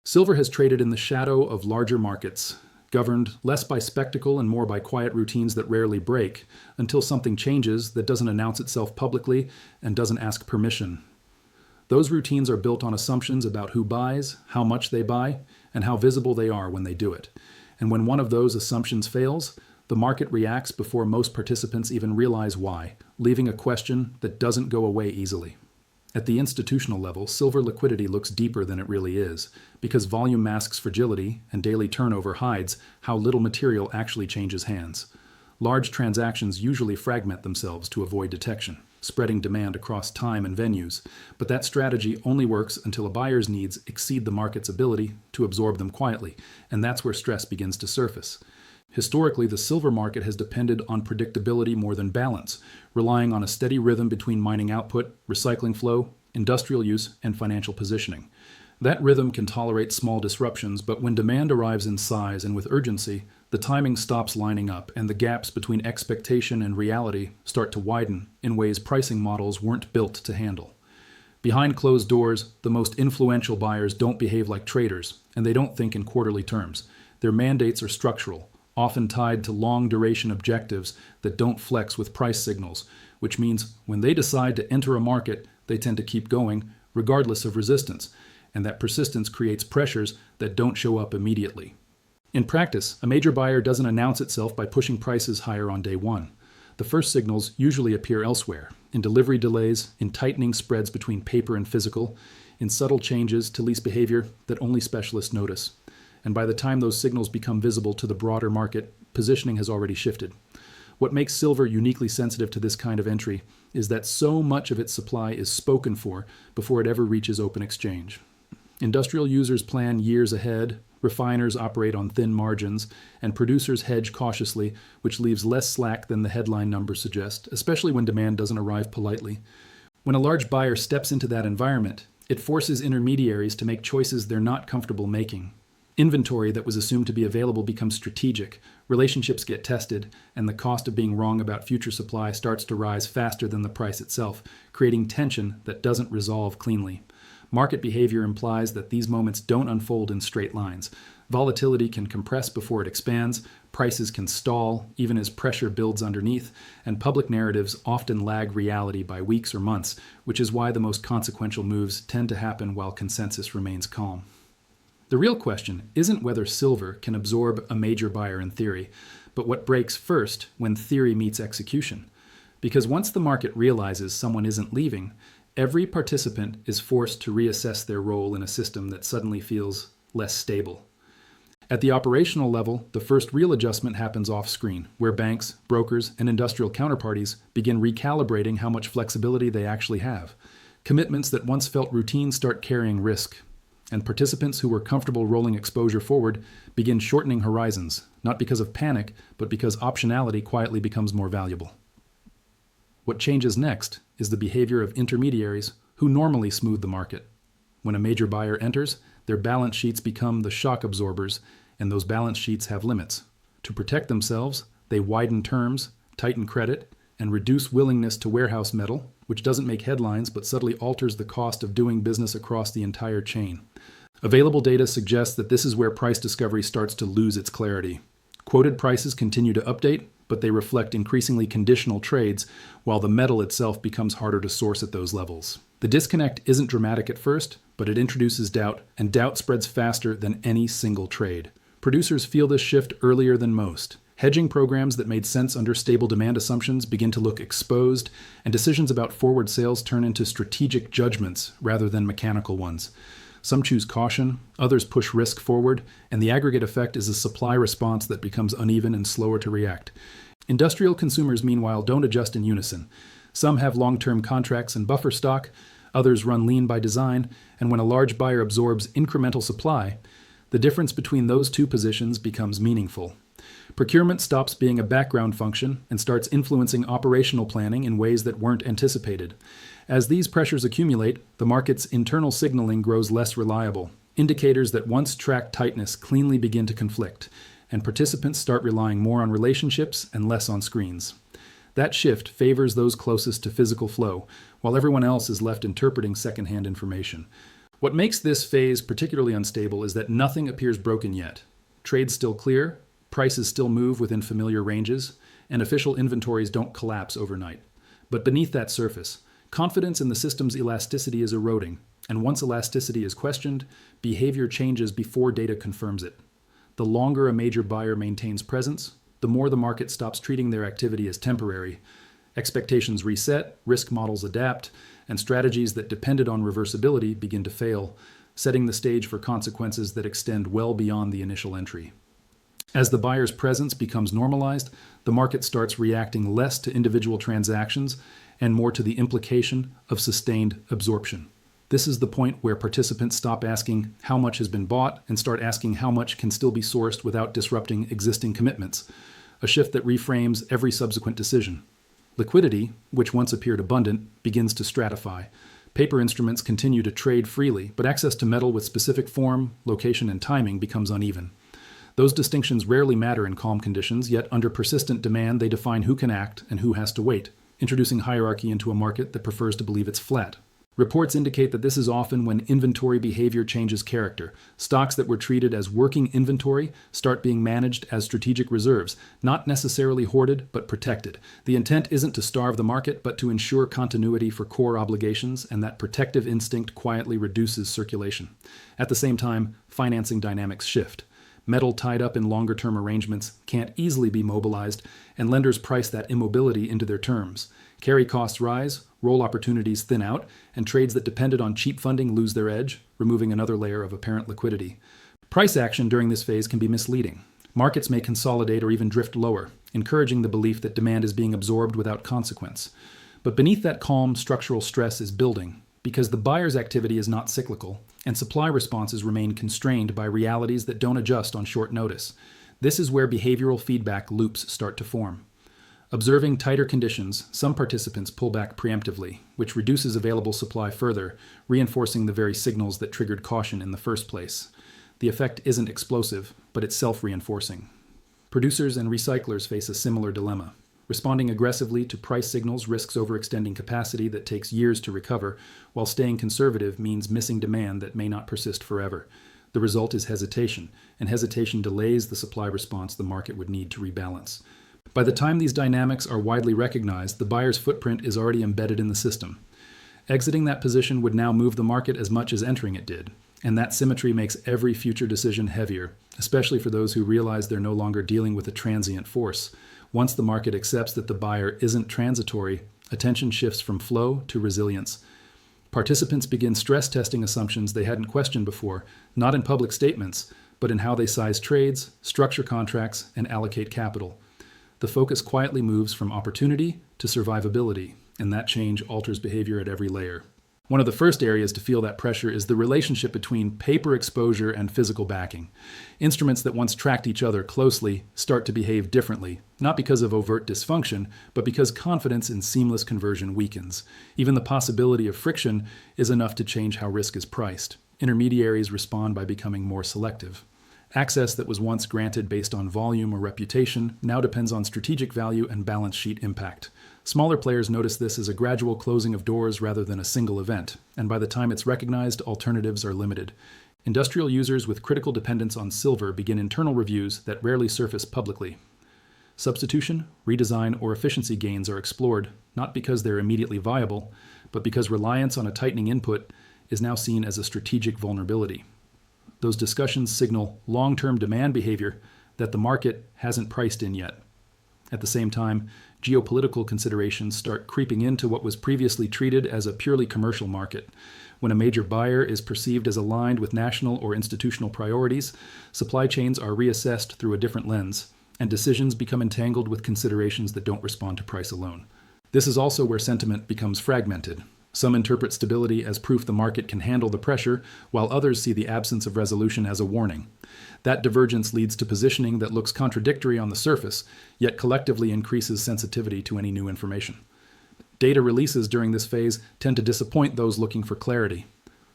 Silver has traded in the shadow of larger markets, governed less by spectacle and more by quiet routines that rarely break, until something changes that doesn't announce itself publicly and doesn't ask permission. Those routines are built on assumptions about who buys, how much they buy, and how visible they are when they do it. And when one of those assumptions fails, the market reacts before most participants even realize why, leaving a question that doesn't go away easily. At the institutional level, silver liquidity looks deeper than it really is, because volume masks fragility and daily turnover hides how little material actually changes hands. Large transactions usually fragment themselves to avoid detection, spreading demand across time and venues, but that strategy only works until a buyer's needs exceed the market's ability to absorb them quietly, and that's where stress begins to surface. Historically, the silver market has depended on predictability more than balance, relying on a steady rhythm between mining output, recycling flow, industrial use, and financial positioning. That rhythm can tolerate small disruptions, but when demand arrives in size and with urgency, the timing stops lining up, and the gaps between expectation and reality start to widen in ways pricing models weren't built to handle. Behind closed doors, the most influential buyers don't behave like traders, and they don't think in quarterly terms. Their mandates are structural, often tied to long-duration objectives that don't flex with price signals, which means when they decide to enter a market, they tend to keep going, regardless of resistance, and that persistence creates pressures that don't show up immediately. In practice, a major buyer doesn't announce itself by pushing prices higher on day one. The first signals usually appear elsewhere, in delivery delays, in tightening spreads between paper and physical, in subtle changes to lease behavior that only specialists notice. And by the time those signals become visible to the broader market, positioning has already shifted. What makes silver uniquely sensitive to this kind of entry is that so much of its supply is spoken for before it ever reaches open exchange. Industrial users plan years ahead, refiners operate on thin margins, and producers hedge cautiously, which leaves less slack than the headline numbers suggest, especially when demand doesn't arrive politely. When a large buyer steps into that environment, it forces intermediaries to make choices they're not comfortable making. Inventory that was assumed to be available becomes strategic, relationships get tested, and the cost of being wrong about future supply starts to rise faster than the price itself, creating tension that doesn't resolve cleanly. Market behavior implies that these moments don't unfold in straight lines. Volatility can compress before it expands, prices can stall even as pressure builds underneath, and public narratives often lag reality by weeks or months, which is why the most consequential moves tend to happen while consensus remains calm. The real question isn't whether silver can absorb a major buyer in theory, but what breaks first when theory meets execution. Because once the market realizes someone isn't leaving, every participant is forced to reassess their role in a system that suddenly feels less stable. At the operational level, the first real adjustment happens off-screen, where banks, brokers, and industrial counterparties begin recalibrating how much flexibility they actually have. Commitments that once felt routine start carrying risk, and participants who were comfortable rolling exposure forward begin shortening horizons, not because of panic, but because optionality quietly becomes more valuable. What changes next is the behavior of intermediaries who normally smooth the market. When a major buyer enters, their balance sheets become the shock absorbers, and those balance sheets have limits. To protect themselves, they widen terms, tighten credit, and reduce willingness to warehouse metal, which doesn't make headlines but subtly alters the cost of doing business across the entire chain. Available data suggests that this is where price discovery starts to lose its clarity. Quoted prices continue to update, but they reflect increasingly conditional trades, while the metal itself becomes harder to source at those levels. The disconnect isn't dramatic at first, but it introduces doubt, and doubt spreads faster than any single trade. Producers feel this shift earlier than most. Hedging programs that made sense under stable demand assumptions begin to look exposed, and decisions about forward sales turn into strategic judgments rather than mechanical ones. Some choose caution, others push risk forward, and the aggregate effect is a supply response that becomes uneven and slower to react. Industrial consumers, meanwhile, don't adjust in unison. Some have long-term contracts and buffer stock, others run lean by design, and when a large buyer absorbs incremental supply, the difference between those two positions becomes meaningful. Procurement stops being a background function and starts influencing operational planning in ways that weren't anticipated. As these pressures accumulate, the market's internal signaling grows less reliable. Indicators that once tracked tightness cleanly begin to conflict, and participants start relying more on relationships and less on screens. That shift favors those closest to physical flow, while everyone else is left interpreting secondhand information. What makes this phase particularly unstable is that nothing appears broken yet. Trades still clear, prices still move within familiar ranges, and official inventories don't collapse overnight. But beneath that surface, confidence in the system's elasticity is eroding, and once elasticity is questioned, behavior changes before data confirms it. The longer a major buyer maintains presence, the more the market stops treating their activity as temporary. Expectations reset, risk models adapt, and strategies that depended on reversibility begin to fail, setting the stage for consequences that extend well beyond the initial entry. As the buyer's presence becomes normalized, the market starts reacting less to individual transactions and more to the implication of sustained absorption. This is the point where participants stop asking how much has been bought and start asking how much can still be sourced without disrupting existing commitments, a shift that reframes every subsequent decision. Liquidity, which once appeared abundant, begins to stratify. Paper instruments continue to trade freely, but access to metal with specific form, location, and timing becomes uneven. Those distinctions rarely matter in calm conditions, yet under persistent demand they define who can act and who has to wait, introducing hierarchy into a market that prefers to believe it's flat. Reports indicate that this is often when inventory behavior changes character. Stocks that were treated as working inventory start being managed as strategic reserves, not necessarily hoarded, but protected. The intent isn't to starve the market, but to ensure continuity for core obligations, and that protective instinct quietly reduces circulation. At the same time, financing dynamics shift. Metal tied up in longer-term arrangements can't easily be mobilized, and lenders price that immobility into their terms. Carry costs rise, roll opportunities thin out, and trades that depended on cheap funding lose their edge, removing another layer of apparent liquidity. Price action during this phase can be misleading. Markets may consolidate or even drift lower, encouraging the belief that demand is being absorbed without consequence. But beneath that calm, structural stress is building, because the buyer's activity is not cyclical, and supply responses remain constrained by realities that don't adjust on short notice. This is where behavioral feedback loops start to form. Observing tighter conditions, some participants pull back preemptively, which reduces available supply further, reinforcing the very signals that triggered caution in the first place. The effect isn't explosive, but it's self-reinforcing. Producers and recyclers face a similar dilemma. Responding aggressively to price signals risks overextending capacity that takes years to recover, while staying conservative means missing demand that may not persist forever. The result is hesitation, and hesitation delays the supply response the market would need to rebalance. By the time these dynamics are widely recognized, the buyer's footprint is already embedded in the system. Exiting that position would now move the market as much as entering it did, and that symmetry makes every future decision heavier, especially for those who realize they're no longer dealing with a transient force. Once the market accepts that the buyer isn't transitory, attention shifts from flow to resilience. Participants begin stress testing assumptions they hadn't questioned before, not in public statements, but in how they size trades, structure contracts, and allocate capital. The focus quietly moves from opportunity to survivability, and that change alters behavior at every layer. One of the first areas to feel that pressure is the relationship between paper exposure and physical backing. Instruments that once tracked each other closely start to behave differently, not because of overt dysfunction, but because confidence in seamless conversion weakens. Even the possibility of friction is enough to change how risk is priced. Intermediaries respond by becoming more selective. Access that was once granted based on volume or reputation now depends on strategic value and balance sheet impact. Smaller players notice this as a gradual closing of doors rather than a single event, and by the time it's recognized, alternatives are limited. Industrial users with critical dependence on silver begin internal reviews that rarely surface publicly. Substitution, redesign, or efficiency gains are explored, not because they're immediately viable, but because reliance on a tightening input is now seen as a strategic vulnerability. Those discussions signal long-term demand behavior that the market hasn't priced in yet. At the same time, geopolitical considerations start creeping into what was previously treated as a purely commercial market. When a major buyer is perceived as aligned with national or institutional priorities, supply chains are reassessed through a different lens, and decisions become entangled with considerations that don't respond to price alone. This is also where sentiment becomes fragmented. Some interpret stability as proof the market can handle the pressure, while others see the absence of resolution as a warning. That divergence leads to positioning that looks contradictory on the surface, yet collectively increases sensitivity to any new information. Data releases during this phase tend to disappoint those looking for clarity.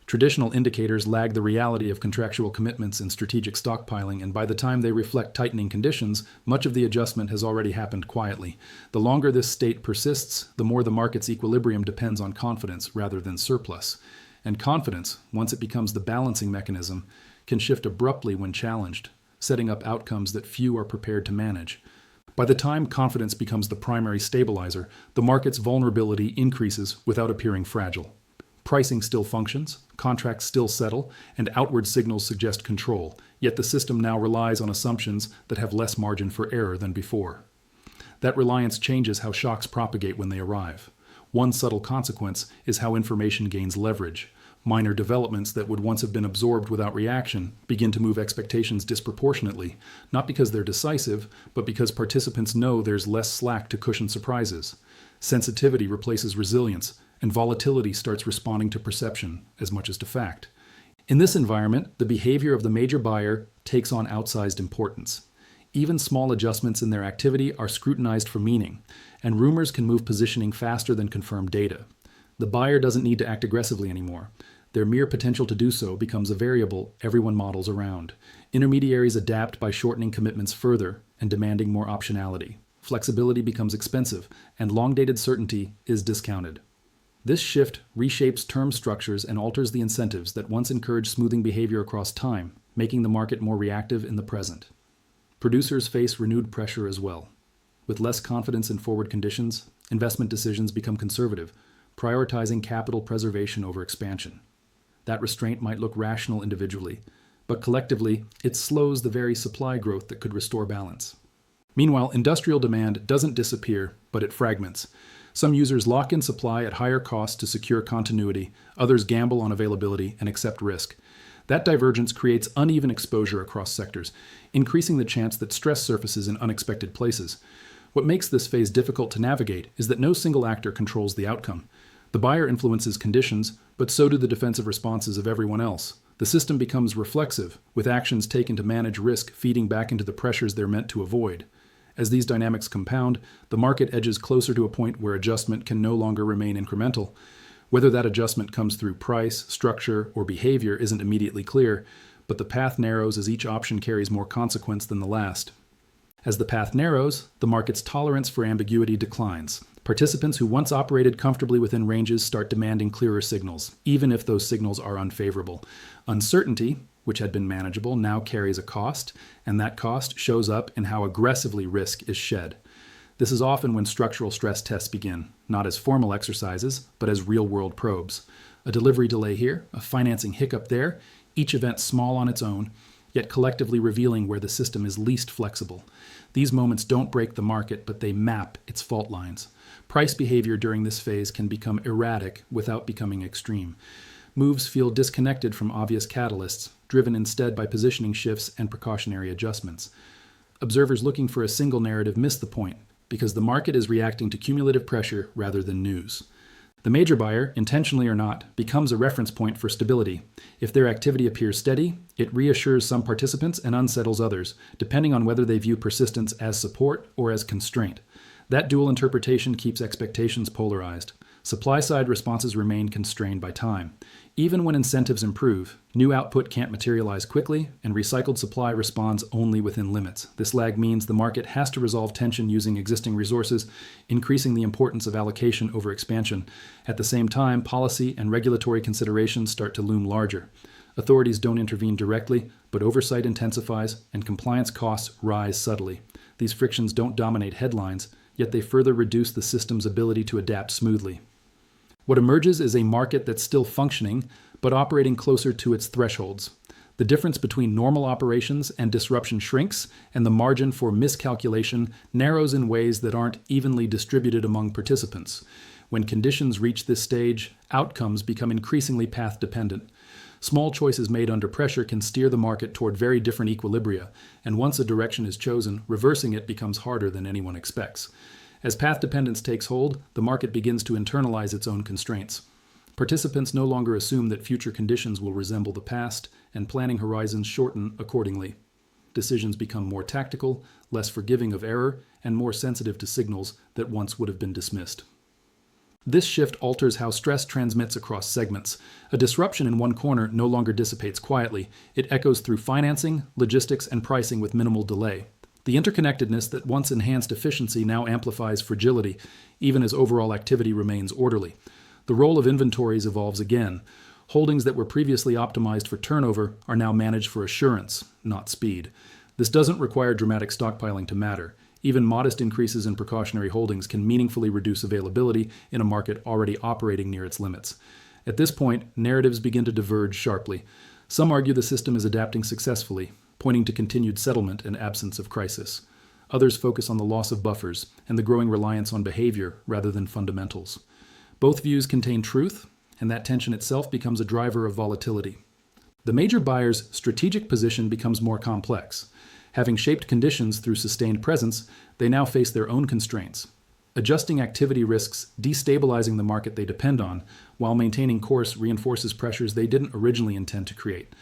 Traditional indicators lag the reality of contractual commitments and strategic stockpiling, and by the time they reflect tightening conditions, much of the adjustment has already happened quietly. The longer this state persists, the more the market's equilibrium depends on confidence rather than surplus. And confidence, once it becomes the balancing mechanism, can shift abruptly when challenged, setting up outcomes that few are prepared to manage. By the time confidence becomes the primary stabilizer, the market's vulnerability increases without appearing fragile. Pricing still functions, contracts still settle, and outward signals suggest control, yet the system now relies on assumptions that have less margin for error than before. That reliance changes how shocks propagate when they arrive. One subtle consequence is how information gains leverage. Minor developments that would once have been absorbed without reaction begin to move expectations disproportionately, not because they're decisive, but because participants know there's less slack to cushion surprises. Sensitivity replaces resilience, and volatility starts responding to perception as much as to fact. In this environment, the behavior of the major buyer takes on outsized importance. Even small adjustments in their activity are scrutinized for meaning, and rumors can move positioning faster than confirmed data. The buyer doesn't need to act aggressively anymore. Their mere potential to do so becomes a variable everyone models around. Intermediaries adapt by shortening commitments further and demanding more optionality. Flexibility becomes expensive, and long-dated certainty is discounted. This shift reshapes term structures and alters the incentives that once encouraged smoothing behavior across time, making the market more reactive in the present. Producers face renewed pressure as well. With less confidence in forward conditions, investment decisions become conservative, prioritizing capital preservation over expansion. That restraint might look rational individually, but collectively, it slows the very supply growth that could restore balance. Meanwhile, industrial demand doesn't disappear, but it fragments. Some users lock in supply at higher costs to secure continuity, others gamble on availability and accept risk. That divergence creates uneven exposure across sectors, increasing the chance that stress surfaces in unexpected places. What makes this phase difficult to navigate is that no single actor controls the outcome. The buyer influences conditions, but so do the defensive responses of everyone else. The system becomes reflexive, with actions taken to manage risk feeding back into the pressures they're meant to avoid. As these dynamics compound, the market edges closer to a point where adjustment can no longer remain incremental. Whether that adjustment comes through price, structure, or behavior isn't immediately clear, but the path narrows as each option carries more consequence than the last. As the path narrows, the market's tolerance for ambiguity declines. Participants who once operated comfortably within ranges start demanding clearer signals, even if those signals are unfavorable. Uncertainty, which had been manageable, now carries a cost, and that cost shows up in how aggressively risk is shed. This is often when structural stress tests begin, not as formal exercises, but as real-world probes. A delivery delay here, a financing hiccup there, each event small on its own, yet collectively revealing where the system is least flexible. These moments don't break the market, but they map its fault lines. Price behavior during this phase can become erratic without becoming extreme. Moves feel disconnected from obvious catalysts, driven instead by positioning shifts and precautionary adjustments. Observers looking for a single narrative miss the point, because the market is reacting to cumulative pressure rather than news. The major buyer, intentionally or not, becomes a reference point for stability. If their activity appears steady, it reassures some participants and unsettles others, depending on whether they view persistence as support or as constraint. That dual interpretation keeps expectations polarized. Supply-side responses remain constrained by time. Even when incentives improve, new output can't materialize quickly, and recycled supply responds only within limits. This lag means the market has to resolve tension using existing resources, increasing the importance of allocation over expansion. At the same time, policy and regulatory considerations start to loom larger. Authorities don't intervene directly, but oversight intensifies, and compliance costs rise subtly. These frictions don't dominate headlines, yet they further reduce the system's ability to adapt smoothly. What emerges is a market that's still functioning, but operating closer to its thresholds. The difference between normal operations and disruption shrinks, and the margin for miscalculation narrows in ways that aren't evenly distributed among participants. When conditions reach this stage, outcomes become increasingly path-dependent. Small choices made under pressure can steer the market toward very different equilibria, and once a direction is chosen, reversing it becomes harder than anyone expects. As path dependence takes hold, the market begins to internalize its own constraints. Participants no longer assume that future conditions will resemble the past, and planning horizons shorten accordingly. Decisions become more tactical, less forgiving of error, and more sensitive to signals that once would have been dismissed. This shift alters how stress transmits across segments. A disruption in one corner no longer dissipates quietly. It echoes through financing, logistics, and pricing with minimal delay. The interconnectedness that once enhanced efficiency now amplifies fragility, even as overall activity remains orderly. The role of inventories evolves again. Holdings that were previously optimized for turnover are now managed for assurance, not speed. This doesn't require dramatic stockpiling to matter. Even modest increases in precautionary holdings can meaningfully reduce availability in a market already operating near its limits. At this point, narratives begin to diverge sharply. Some argue the system is adapting successfully, pointing to continued settlement and absence of crisis. Others focus on the loss of buffers and the growing reliance on behavior rather than fundamentals. Both views contain truth, and that tension itself becomes a driver of volatility. The major buyer's strategic position becomes more complex. Having shaped conditions through sustained presence, they now face their own constraints. Adjusting activity risks destabilizing the market they depend on, while maintaining course reinforces pressures they didn't originally intend to create.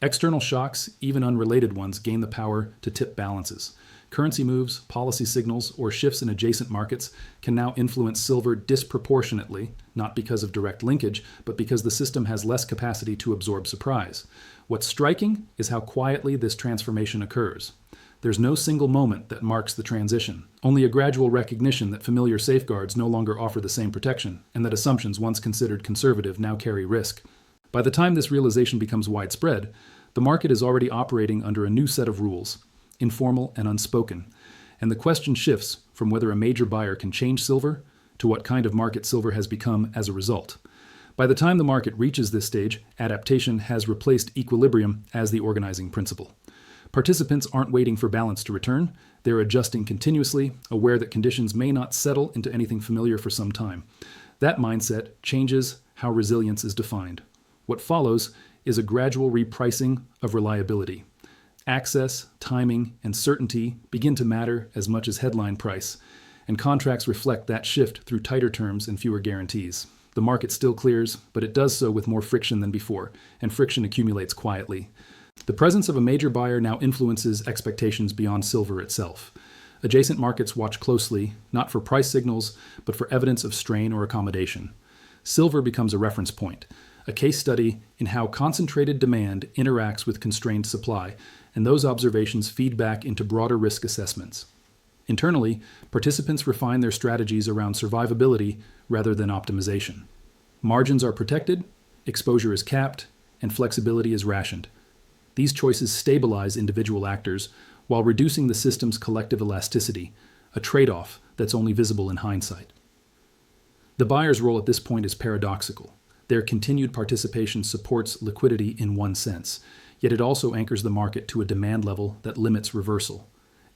External shocks, even unrelated ones, gain the power to tip balances. Currency moves, policy signals, or shifts in adjacent markets can now influence silver disproportionately, not because of direct linkage, but because the system has less capacity to absorb surprise. What's striking is how quietly this transformation occurs. There's no single moment that marks the transition, only a gradual recognition that familiar safeguards no longer offer the same protection, and that assumptions once considered conservative now carry risk. By the time this realization becomes widespread, the market is already operating under a new set of rules, informal and unspoken, and the question shifts from whether a major buyer can change silver to what kind of market silver has become as a result. By the time the market reaches this stage, adaptation has replaced equilibrium as the organizing principle. Participants aren't waiting for balance to return, they're adjusting continuously, aware that conditions may not settle into anything familiar for some time. That mindset changes how resilience is defined. What follows is a gradual repricing of reliability. Access, timing, and certainty begin to matter as much as headline price, and contracts reflect that shift through tighter terms and fewer guarantees. The market still clears, but it does so with more friction than before, and friction accumulates quietly. The presence of a major buyer now influences expectations beyond silver itself. Adjacent markets watch closely, not for price signals, but for evidence of strain or accommodation. Silver becomes a reference point, a case study in how concentrated demand interacts with constrained supply, and those observations feed back into broader risk assessments. Internally, participants refine their strategies around survivability rather than optimization. Margins are protected, exposure is capped, and flexibility is rationed. These choices stabilize individual actors while reducing the system's collective elasticity, a trade-off that's only visible in hindsight. The buyer's role at this point is paradoxical. Their continued participation supports liquidity in one sense, yet it also anchors the market to a demand level that limits reversal.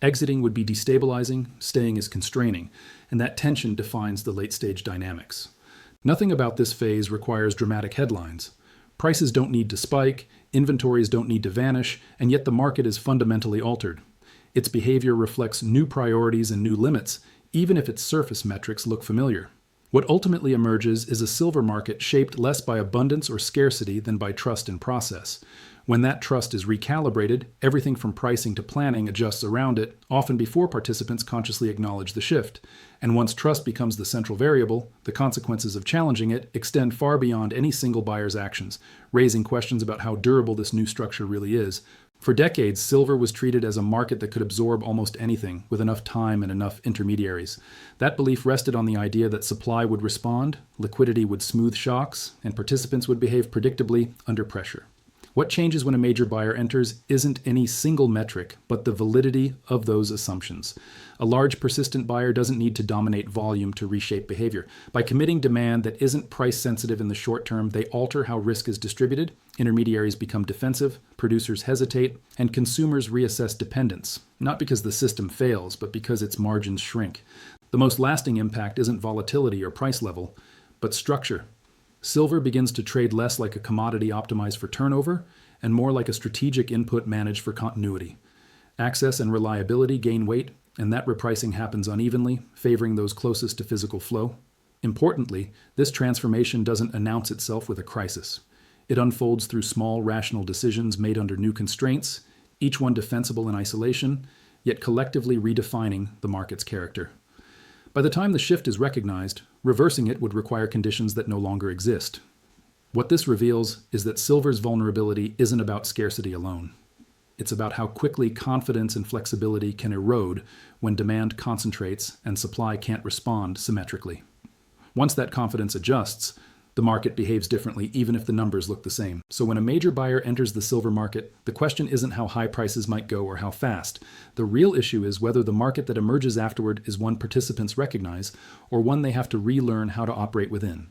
Exiting would be destabilizing, staying is constraining, and that tension defines the late-stage dynamics. Nothing about this phase requires dramatic headlines. Prices don't need to spike, inventories don't need to vanish, and yet the market is fundamentally altered. Its behavior reflects new priorities and new limits, even if its surface metrics look familiar. What ultimately emerges is a silver market shaped less by abundance or scarcity than by trust and process. When that trust is recalibrated, everything from pricing to planning adjusts around it, often before participants consciously acknowledge the shift. And once trust becomes the central variable, the consequences of challenging it extend far beyond any single buyer's actions, raising questions about how durable this new structure really is. For decades, silver was treated as a market that could absorb almost anything, with enough time and enough intermediaries. That belief rested on the idea that supply would respond, liquidity would smooth shocks, and participants would behave predictably under pressure. What changes when a major buyer enters isn't any single metric, but the validity of those assumptions. A large, persistent buyer doesn't need to dominate volume to reshape behavior. By committing demand that isn't price-sensitive in the short term, they alter how risk is distributed, intermediaries become defensive, producers hesitate, and consumers reassess dependence, not because the system fails, but because its margins shrink. The most lasting impact isn't volatility or price level, but structure. Silver begins to trade less like a commodity optimized for turnover and more like a strategic input managed for continuity. Access and reliability gain weight, and that repricing happens unevenly, favoring those closest to physical flow. Importantly, this transformation doesn't announce itself with a crisis. It unfolds through small, rational decisions made under new constraints, each one defensible in isolation, yet collectively redefining the market's character. By the time the shift is recognized, reversing it would require conditions that no longer exist. What this reveals is that silver's vulnerability isn't about scarcity alone. It's about how quickly confidence and flexibility can erode when demand concentrates and supply can't respond symmetrically. Once that confidence adjusts, the market behaves differently even if the numbers look the same. So when a major buyer enters the silver market, the question isn't how high prices might go or how fast. The real issue is whether the market that emerges afterward is one participants recognize or one they have to relearn how to operate within.